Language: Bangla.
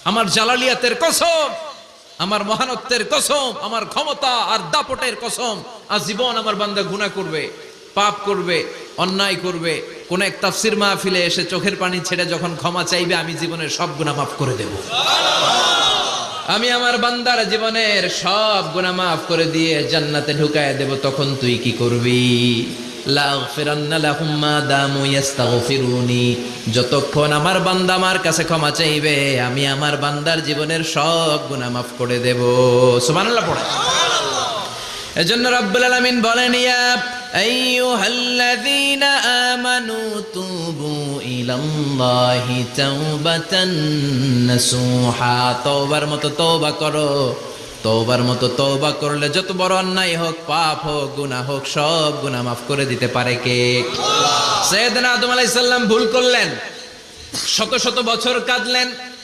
আমার জালালিয়াতের কসম, আমার মহানত্বের কসম, আমার ক্ষমতা আর দাপটের কসম, আজীবন আমার বান্দা গুনাহ করবে, পাপ করবে, অন্যায় করবে, কোন এক তাফসীর মাহফিলে এসে চোখের পানি ছেড়ে যখন ক্ষমা চাইবে, আমি জীবনের সব গুনাহ মাফ করে দেব। আমি আমার বান্দার জীবনের সব গুনাহ মাফ করে দিয়ে জান্নাতে ঢুকায় দেব। তখন তুই কি করবি? লাগফিরান্না লাহুম মা দামু ইস্তাগফিরুনি। যতক্ষণ আমার বান্দা আমার কাছে ক্ষমা চাইবে, আমি আমার বান্দার জীবনের সব গুনাহ মাফ করে দেব। সুবহানাল্লাহ পড়ে। এজন্য রব্বুল আলামিন বলেন, ইয়া আইয়ুহাল্লাযীনা আমানু তুবু ইলাল্লাহি তাওবাতান নাসুহা। তওবার মতো তওবা করো। তওবার মতো তওবা করলে যত বড় অন্যায় হোক, পাপ হোক, গুনাহ হোক, সব গুনাহ মাফ করে দিতে পারে কে? আল্লাহ। সাইয়েদনা আদম আলাইহিস সালাম ভুল করলেন, শত শত বছর কাঁদলেন,